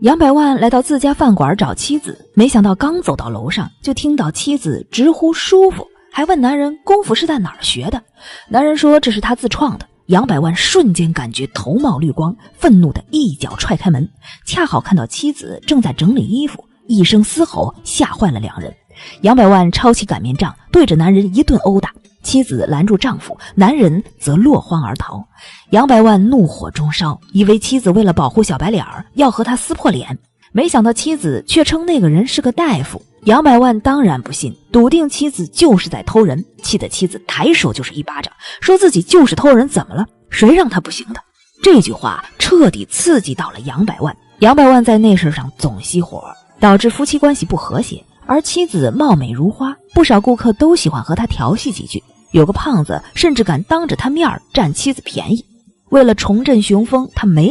杨百万来到自家饭馆找妻子，没想到刚走到楼上，就听到妻子直呼舒服，还问男人功夫是在哪儿学的。男人说这是他自创的。杨百万瞬间感觉头冒绿光，愤怒的一脚踹开门，恰好看到妻子正在整理衣服，一声嘶吼吓坏了两人。杨百万抄起擀面杖，对着男人一顿殴打，妻子拦住丈夫，男人则落荒而逃。杨百万怒火中烧，以为妻子为了保护小白脸要和他撕破脸，没想到妻子却称那个人是个大夫。杨百万当然不信，笃定妻子就是在偷人，气得妻子抬手就是一巴掌，说自己就是偷人，怎么了？谁让他不行的？这句话彻底刺激到了杨百万。杨百万在那事上总熄火，导致夫妻关系不和谐。而妻子貌美如花，不少顾客都喜欢和她调戏几句，有个胖子甚至敢当着他面占妻子便宜。为了重振雄风，他没